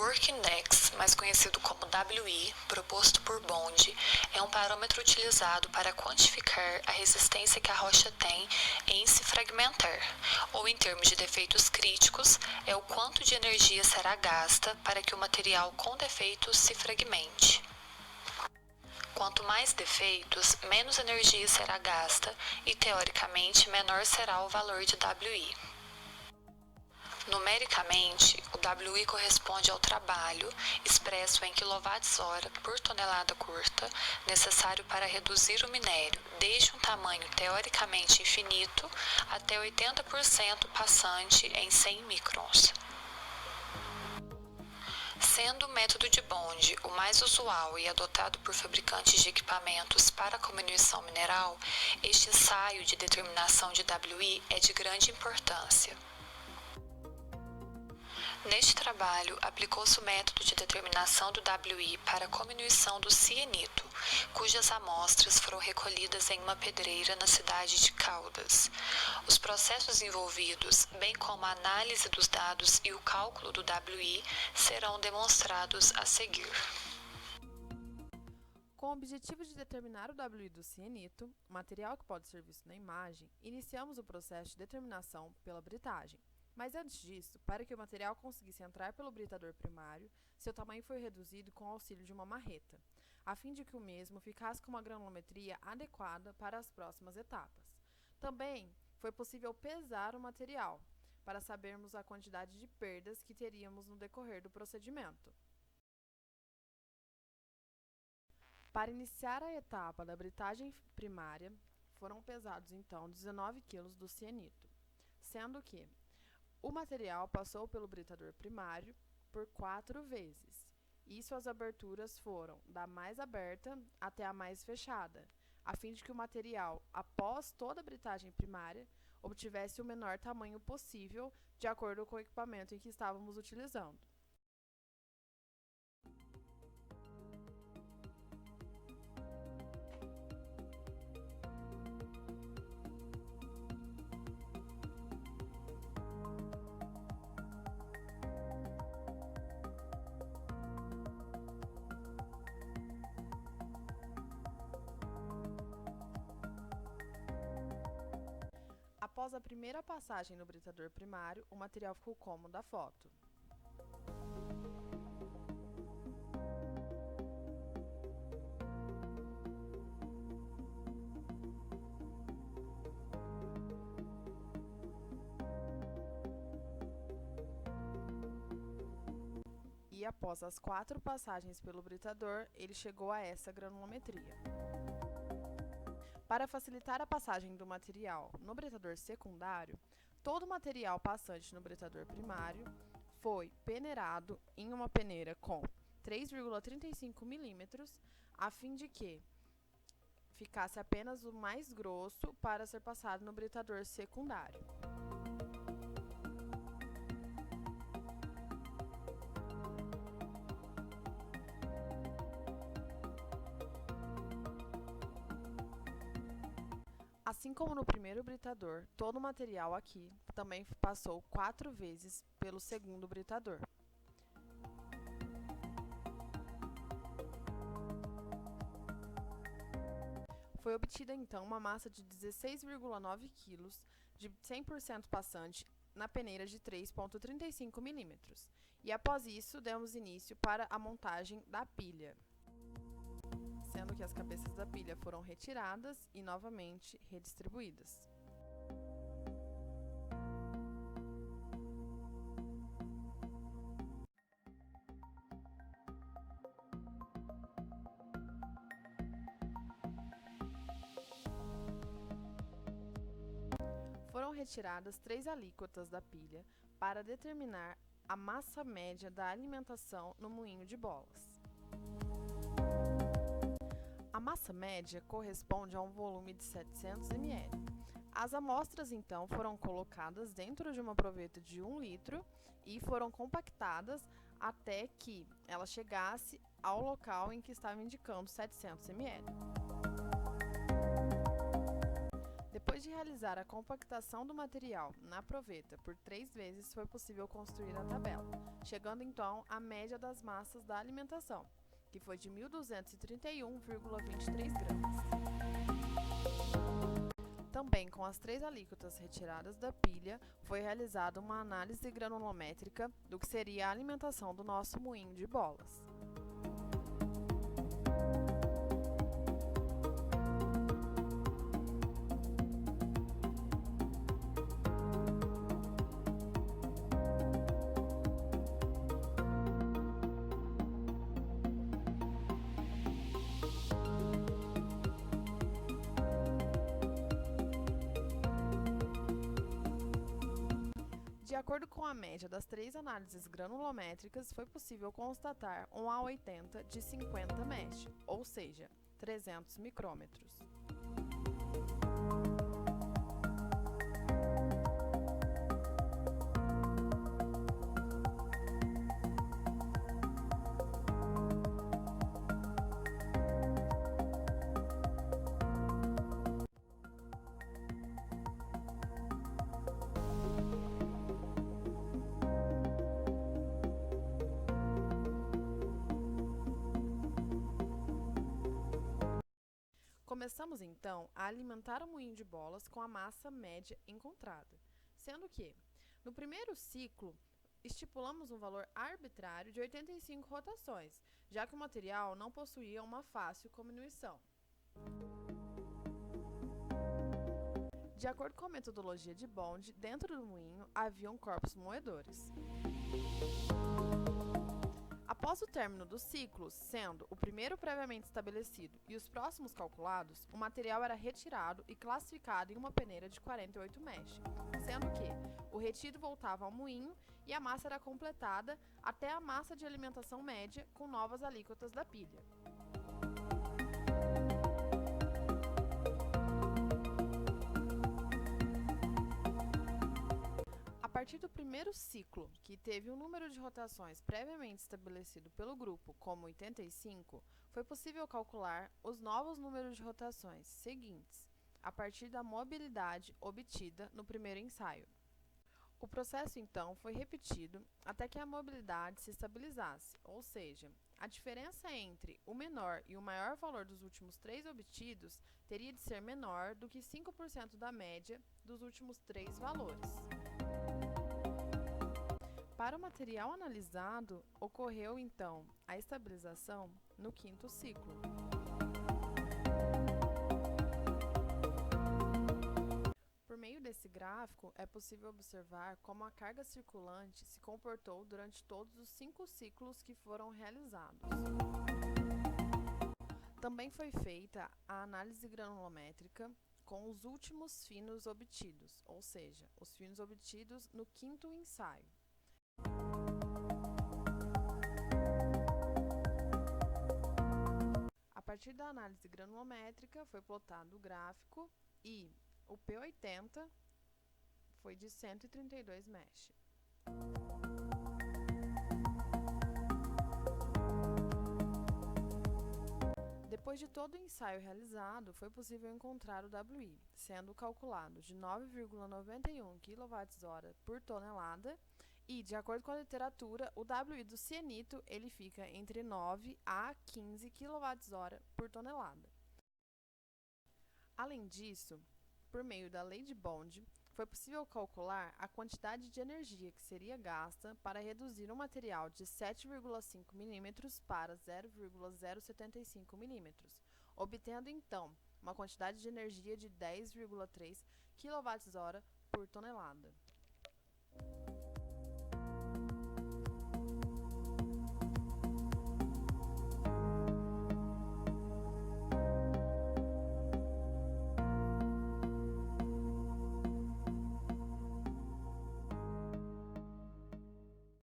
Work Index, mais conhecido como WI, proposto por Bond, é um parâmetro utilizado para quantificar a resistência que a rocha tem em se fragmentar, ou em termos de defeitos críticos, é o quanto de energia será gasta para que o material com defeitos se fragmente. Quanto mais defeitos, menos energia será gasta e, teoricamente, menor será o valor de WI. Numericamente, o WI corresponde ao trabalho, expresso em kWh por tonelada curta, necessário para reduzir o minério, desde um tamanho teoricamente infinito até 80% passante em 100 microns. Sendo o método de Bond o mais usual e adotado por fabricantes de equipamentos para comminuição mineral, este ensaio de determinação de WI é de grande importância. Neste trabalho, aplicou-se o método de determinação do WI para a comminuição do cianito, cujas amostras foram recolhidas em uma pedreira na cidade de Caldas. Os processos envolvidos, bem como a análise dos dados e o cálculo do WI, serão demonstrados a seguir. Com o objetivo de determinar o WI do cianito, material que pode ser visto na imagem, iniciamos o processo de determinação pela britagem. Mas antes disso, para que o material conseguisse entrar pelo britador primário, seu tamanho foi reduzido com o auxílio de uma marreta, a fim de que o mesmo ficasse com uma granulometria adequada para as próximas etapas. Também foi possível pesar o material, para sabermos a quantidade de perdas que teríamos no decorrer do procedimento. Para iniciar a etapa da britagem primária, foram pesados então 19 kg do cianito, sendo que o material passou pelo britador primário por 4 vezes, e suas aberturas foram da mais aberta até a mais fechada, a fim de que o material, após toda a britagem primária, obtivesse o menor tamanho possível de acordo com o equipamento em que estávamos utilizando. Após a primeira passagem no britador primário, o material ficou como da foto. E após as 4 passagens pelo britador, ele chegou a essa granulometria. Para facilitar a passagem do material no britador secundário, todo o material passante no britador primário foi peneirado em uma peneira com 3,35 mm, a fim de que ficasse apenas o mais grosso para ser passado no britador secundário. Assim como no primeiro britador, todo o material aqui também passou 4 vezes pelo segundo britador. Foi obtida então uma massa de 16,9 kg de 100% passante na peneira de 3,35 mm. E após isso, demos início para a montagem da pilha, sendo que as cabeças da pilha foram retiradas e novamente redistribuídas. Foram retiradas 3 alíquotas da pilha para determinar a massa média da alimentação no moinho de bolas. A massa média corresponde a um volume de 700 ml. As amostras, então, foram colocadas dentro de uma proveta de 1 litro e foram compactadas até que ela chegasse ao local em que estava indicando 700 ml. Depois de realizar a compactação do material na proveta por 3 vezes, foi possível construir a tabela, chegando então à média das massas da alimentação, que foi de 1.231,23 gramas. Também com as 3 alíquotas retiradas da pilha, foi realizada uma análise granulométrica do que seria a alimentação do nosso moinho de bolas. De acordo com a média das 3 análises granulométricas, foi possível constatar um A80 de 50 mesh, ou seja, 300 micrômetros. Começamos então a alimentar o moinho de bolas com a massa média encontrada, sendo que, no primeiro ciclo, estipulamos um valor arbitrário de 85 rotações, já que o material não possuía uma fácil cominuição. De acordo com a metodologia de Bond, dentro do moinho haviam corpos moedores. Após o término dos ciclos, sendo o primeiro previamente estabelecido e os próximos calculados, o material era retirado e classificado em uma peneira de 48 mesh, sendo que o retido voltava ao moinho e a massa era completada até a massa de alimentação média com novas alíquotas da pilha. A partir do primeiro ciclo, que teve um número de rotações previamente estabelecido pelo grupo como 85, foi possível calcular os novos números de rotações seguintes, a partir da mobilidade obtida no primeiro ensaio. O processo, então, foi repetido até que a mobilidade se estabilizasse, ou seja, a diferença entre o menor e o maior valor dos últimos 3 obtidos teria de ser menor do que 5% da média dos últimos 3 valores. Para o material analisado, ocorreu então a estabilização no 5º ciclo. Por meio desse gráfico, é possível observar como a carga circulante se comportou durante todos os 5 ciclos que foram realizados. Também foi feita a análise granulométrica com os últimos finos obtidos, ou seja, os finos obtidos no 5º ensaio. A partir da análise granulométrica, foi plotado o gráfico e o P80 foi de 132 mesh. Depois de todo o ensaio realizado, foi possível encontrar o WI, sendo calculado de 9,91 kWh por tonelada e, de acordo com a literatura, o WI do cianito ele fica entre 9 a 15 kWh por tonelada. Além disso, por meio da lei de Bond, foi possível calcular a quantidade de energia que seria gasta para reduzir um material de 7,5 mm para 0,075 mm, obtendo então uma quantidade de energia de 10,3 kWh por tonelada.